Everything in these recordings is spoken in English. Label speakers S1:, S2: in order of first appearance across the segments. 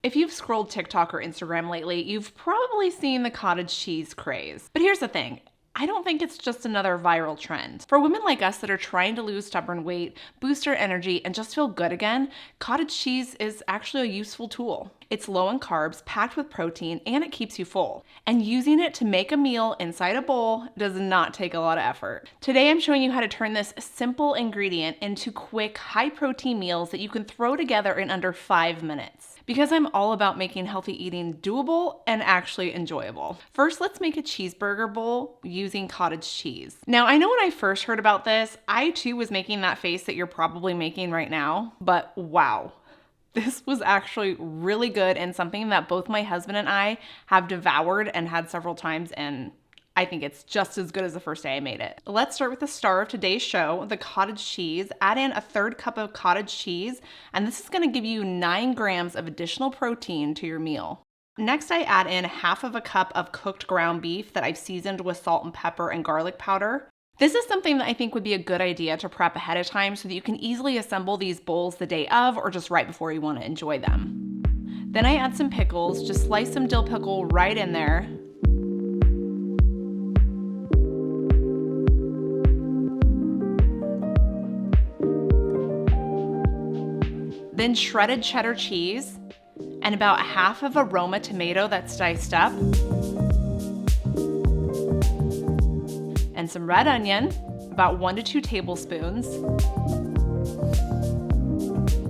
S1: If you've scrolled TikTok or Instagram lately, you've probably seen the cottage cheese craze. But here's the thing. I don't think it's just another viral trend. For women like us that are trying to lose stubborn weight, boost our energy, and just feel good again, cottage cheese is actually a useful tool. It's low in carbs, packed with protein, and it keeps you full. And using it to make a meal inside a bowl does not take a lot of effort. Today I'm showing you how to turn this simple ingredient into quick, high-protein meals that you can throw together in under 5 minutes. Because I'm all about making healthy eating doable and actually enjoyable. First, let's make a cheeseburger bowl using cottage cheese. Now, I know when I first heard about this, I too was making that face that you're probably making right now, but wow. This was actually really good and something that both my husband and I have devoured and had several times, and I think it's just as good as the first day I made it. Let's start with the star of today's show, the cottage cheese. Add in a 1/3 cup of cottage cheese, and this is gonna give you 9 grams of additional protein to your meal. Next, I add in 1/2 cup of cooked ground beef that I've seasoned with salt and pepper and garlic powder. This is something that I think would be a good idea to prep ahead of time so that you can easily assemble these bowls the day of or just right before you wanna enjoy them. Then I add some pickles, just slice some dill pickle right in there. Then shredded cheddar cheese, and about 1/2 of a Roma tomato that's diced up, and some red onion, about 1 to 2 tablespoons.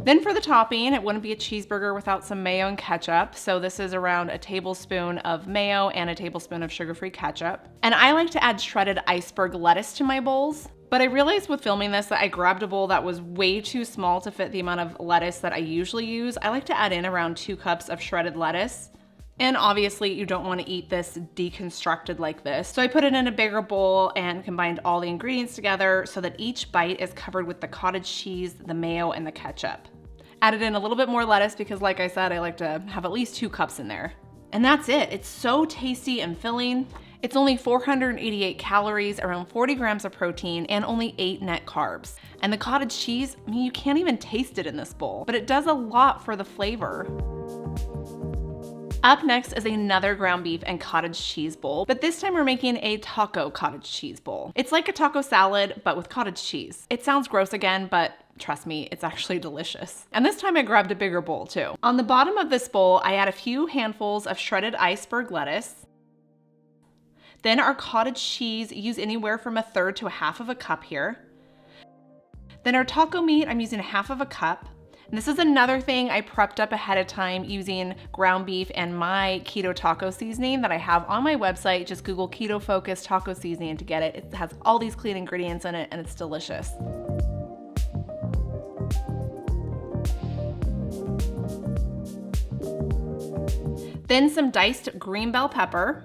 S1: Then for the topping, it wouldn't be a cheeseburger without some mayo and ketchup, so this is around a tablespoon of mayo and a tablespoon of sugar-free ketchup. And I like to add shredded iceberg lettuce to my bowls. But I realized with filming this that I grabbed a bowl that was way too small to fit the amount of lettuce that I usually use. I like to add in around 2 cups of shredded lettuce. And obviously you don't want to eat this deconstructed like this. So I put it in a bigger bowl and combined all the ingredients together so that each bite is covered with the cottage cheese, the mayo, and the ketchup. Added in a little bit more lettuce because like I said, I like to have at least 2 cups in there. And that's it. It's so tasty and filling. It's only 488 calories, around 40 grams of protein, and only 8 net carbs. And the cottage cheese, I mean, you can't even taste it in this bowl, but it does a lot for the flavor. Up next is another ground beef and cottage cheese bowl, but this time we're making a taco cottage cheese bowl. It's like a taco salad, but with cottage cheese. It sounds gross again, but trust me, it's actually delicious. And this time I grabbed a bigger bowl too. On the bottom of this bowl, I add a few handfuls of shredded iceberg lettuce. Then our cottage cheese, use anywhere from 1/3 to 1/2 cup here. Then our taco meat, I'm using 1/2 cup. And this is another thing I prepped up ahead of time using ground beef and my keto taco seasoning that I have on my website. Just Google KetoFocus taco seasoning to get it. It has all these clean ingredients in it and it's delicious. Then some diced green bell pepper,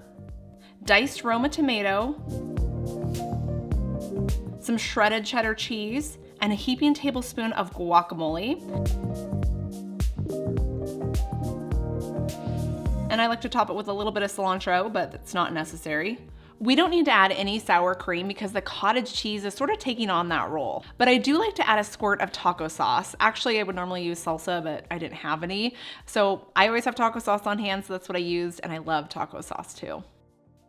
S1: diced Roma tomato, some shredded cheddar cheese, and a heaping tablespoon of guacamole. And I like to top it with a little bit of cilantro, but it's not necessary. We don't need to add any sour cream because the cottage cheese is sort of taking on that role. But I do like to add a squirt of taco sauce. Actually, I would normally use salsa, but I didn't have any. So I always have taco sauce on hand, so that's what I used, and I love taco sauce too.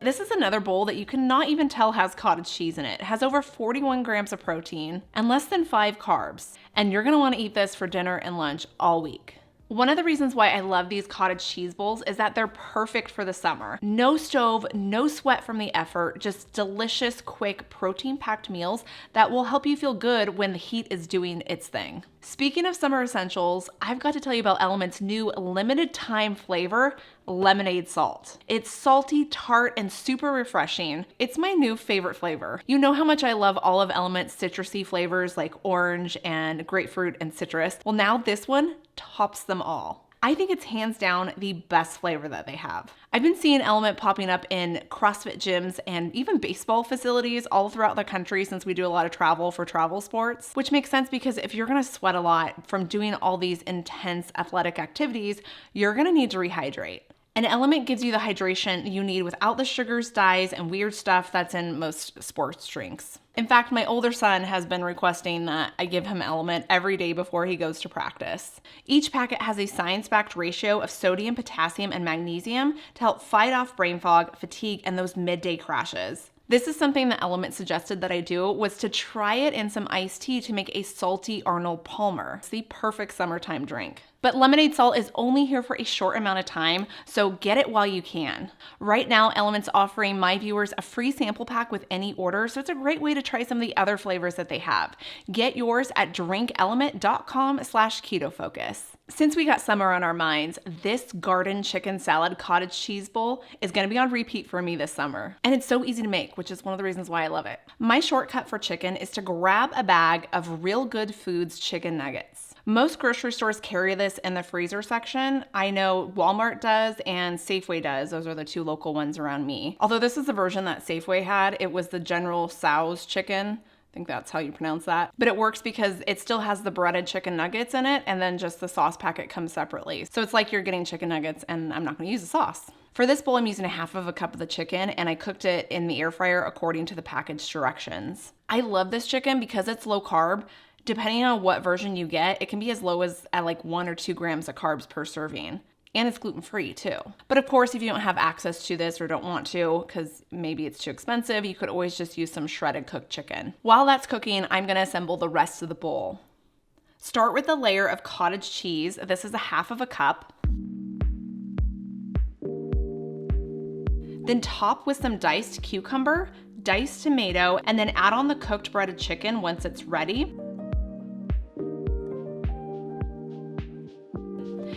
S1: This is another bowl that you cannot even tell has cottage cheese in it. It has over 41 grams of protein and less than 5 carbs. And you're gonna wanna eat this for dinner and lunch all week. One of the reasons why I love these cottage cheese bowls is that they're perfect for the summer. No stove, no sweat from the effort, just delicious, quick, protein-packed meals that will help you feel good when the heat is doing its thing. Speaking of summer essentials, I've got to tell you about Element's new limited time flavor, lemonade salt. It's salty, tart, and super refreshing. It's my new favorite flavor. You know how much I love all of Element's citrusy flavors like orange and grapefruit and citrus. Well, now this one tops them all. I think it's hands down the best flavor that they have. I've been seeing Element popping up in CrossFit gyms and even baseball facilities all throughout the country since we do a lot of travel for travel sports, which makes sense because if you're gonna sweat a lot from doing all these intense athletic activities, you're gonna need to rehydrate. An Element gives you the hydration you need without the sugars, dyes, and weird stuff that's in most sports drinks. In fact, my older son has been requesting that I give him Element every day before he goes to practice. Each packet has a science-backed ratio of sodium, potassium, and magnesium to help fight off brain fog, fatigue, and those midday crashes. This is something that Element suggested that I do, was to try it in some iced tea to make a salty Arnold Palmer. It's the perfect summertime drink. But lemonade salt is only here for a short amount of time, so get it while you can. Right now, Element's offering my viewers a free sample pack with any order, so it's a great way to try some of the other flavors that they have. Get yours at drinkelement.com/KetoFocus. Since we got summer on our minds, this garden chicken salad cottage cheese bowl is gonna be on repeat for me this summer. And it's so easy to make, which is one of the reasons why I love it. My shortcut for chicken is to grab a bag of Real Good Foods chicken nuggets. Most grocery stores carry this in the freezer section. I know Walmart does and Safeway does. Those are the two local ones around me. Although this is the version that Safeway had. It was the General Tso's chicken. I think that's how you pronounce that. But it works because it still has the breaded chicken nuggets in it, and then just the sauce packet comes separately. So it's like you're getting chicken nuggets, and I'm not gonna use the sauce. For this bowl, I'm using 1/2 cup of the chicken, and I cooked it in the air fryer according to the package directions. I love this chicken because it's low carb. Depending on what version you get, it can be as low as at like 1 or 2 grams of carbs per serving. And it's gluten-free too. But of course, if you don't have access to this or don't want to, because maybe it's too expensive, you could always just use some shredded cooked chicken. While that's cooking, I'm gonna assemble the rest of the bowl. Start with a layer of cottage cheese. This is 1/2 cup. Then top with some diced cucumber, diced tomato, and then add on the cooked breaded chicken once it's ready.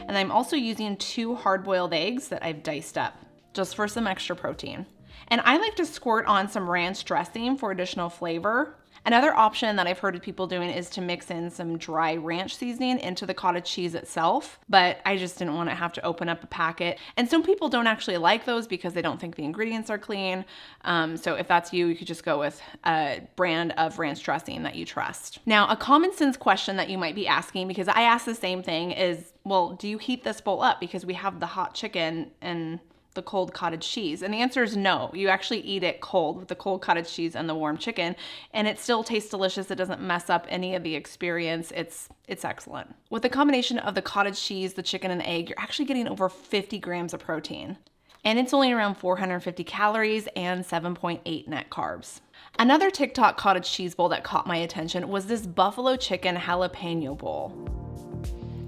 S1: And I'm also using 2 hard-boiled eggs that I've diced up, just for some extra protein. And I like to squirt on some ranch dressing for additional flavor. Another option that I've heard of people doing is to mix in some dry ranch seasoning into the cottage cheese itself, but I just didn't want to have to open up a packet. And some people don't actually like those because they don't think the ingredients are clean. So if that's you, you could just go with a brand of ranch dressing that you trust. Now, a common sense question that you might be asking, because I ask the same thing, is, well, do you heat this bowl up? Because we have the hot chicken and the cold cottage cheese. And the answer is no. You actually eat it cold with the cold cottage cheese and the warm chicken, and it still tastes delicious. It doesn't mess up any of the experience. It's excellent. With the combination of the cottage cheese, the chicken, and the egg, you're actually getting over 50 grams of protein. And it's only around 450 calories and 7.8 net carbs. Another TikTok cottage cheese bowl that caught my attention was this buffalo chicken jalapeno bowl.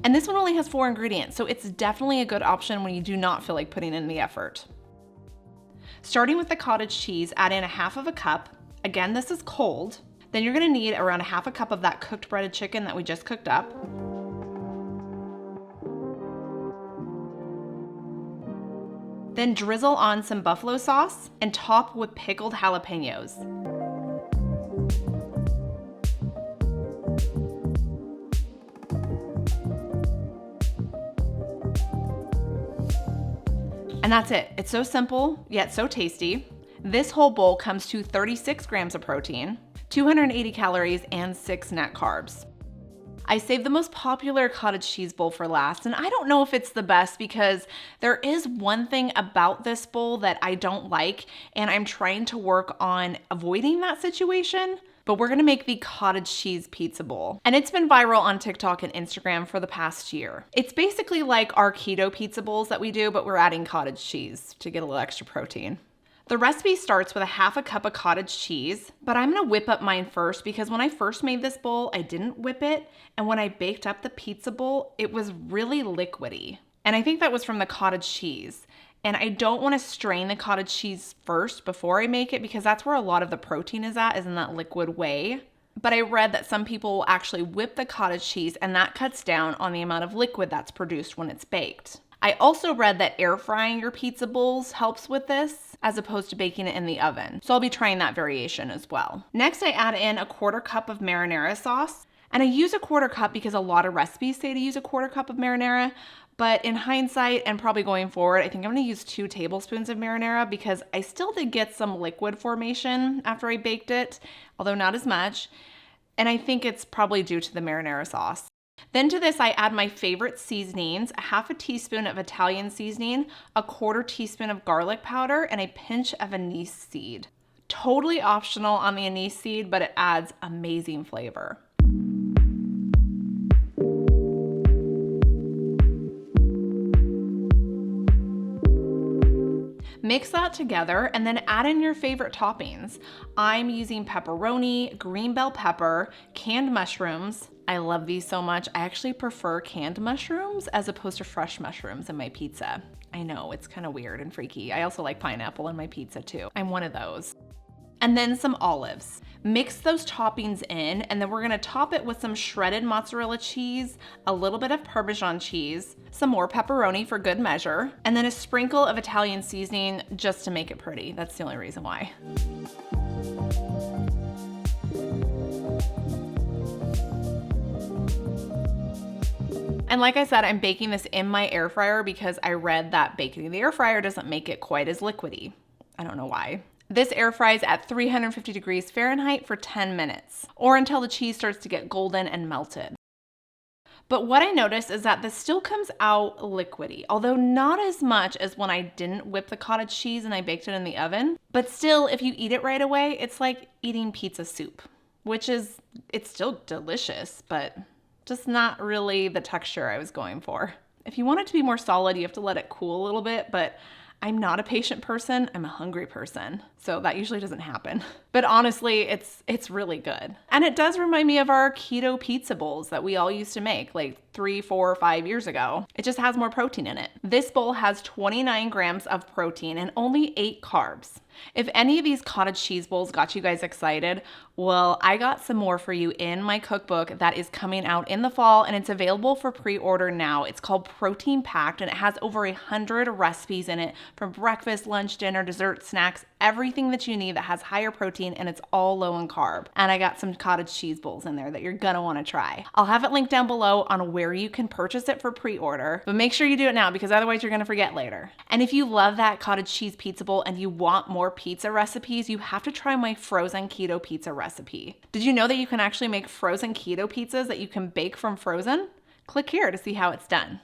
S1: And this one only has 4 ingredients, so it's definitely a good option when you do not feel like putting in the effort. Starting with the cottage cheese, add in 1/2 cup. Again, this is cold. Then you're gonna need around 1/2 cup of that cooked breaded chicken that we just cooked up. Then drizzle on some buffalo sauce and top with pickled jalapenos. And that's it. It's so simple, yet so tasty. This whole bowl comes to 36 grams of protein, 280 calories, and 6 net carbs. I saved the most popular cottage cheese bowl for last, and I don't know if it's the best because there is one thing about this bowl that I don't like, and I'm trying to work on avoiding that situation. But we're gonna make the cottage cheese pizza bowl. And it's been viral on TikTok and Instagram for the past year. It's basically like our keto pizza bowls that we do, but we're adding cottage cheese to get a little extra protein. The recipe starts with 1/2 cup of cottage cheese, but I'm gonna whip up mine first because when I first made this bowl, I didn't whip it. And when I baked up the pizza bowl, it was really liquidy. And I think that was from the cottage cheese. And I don't want to strain the cottage cheese first before I make it because that's where a lot of the protein is in that liquid way. But I read that some people will actually whip the cottage cheese and that cuts down on the amount of liquid that's produced when it's baked. I also read that air frying your pizza bowls helps with this as opposed to baking it in the oven. So I'll be trying that variation as well. Next, I add in 1/4 cup of marinara sauce. And I use 1/4 cup because a lot of recipes say to use 1/4 cup of marinara. But in hindsight, and probably going forward, I think I'm gonna use 2 tablespoons of marinara because I still did get some liquid formation after I baked it, although not as much. And I think it's probably due to the marinara sauce. Then to this, I add my favorite seasonings, a half a teaspoon of Italian seasoning, a quarter teaspoon of garlic powder, and a pinch of anise seed. Totally optional on the anise seed, but it adds amazing flavor. Mix that together and then add in your favorite toppings. I'm using pepperoni, green bell pepper, canned mushrooms. I love these so much. I actually prefer canned mushrooms as opposed to fresh mushrooms in my pizza. I know, it's kind of weird and freaky. I also like pineapple in my pizza too. I'm one of those. And then some olives. Mix those toppings in, and then we're gonna top it with some shredded mozzarella cheese, a little bit of Parmesan cheese, some more pepperoni for good measure, and then a sprinkle of Italian seasoning just to make it pretty. That's the only reason why. And like I said, I'm baking this in my air fryer because I read that baking in the air fryer doesn't make it quite as liquidy. I don't know why. This air fries at 350 degrees Fahrenheit for 10 minutes, or until the cheese starts to get golden and melted. But what I noticed is that this still comes out liquidy, although not as much as when I didn't whip the cottage cheese and I baked it in the oven. But still, if you eat it right away, it's like eating pizza soup, it's still delicious, but just not really the texture I was going for. If you want it to be more solid, you have to let it cool a little bit, but I'm not a patient person, I'm a hungry person. So that usually doesn't happen. But honestly, it's really good. And it does remind me of our keto pizza bowls that we all used to make like 3, 4, 5 years ago. It just has more protein in it. This bowl has 29 grams of protein and only 8 carbs. If any of these cottage cheese bowls got you guys excited, well, I got some more for you in my cookbook that is coming out in the fall, and it's available for pre-order now. It's called Protein Packed, and it has over 100 recipes in it from breakfast, lunch, dinner, dessert, snacks, everything that you need that has higher protein, and it's all low in carb. And I got some cottage cheese bowls in there that you're gonna wanna try. I'll have it linked down below on where you can purchase it for pre-order, but make sure you do it now because otherwise you're gonna forget later. And if you love that cottage cheese pizza bowl and you want more pizza recipes, you have to try my frozen keto pizza recipe. Did you know that you can actually make frozen keto pizzas that you can bake from frozen? Click here to see how it's done.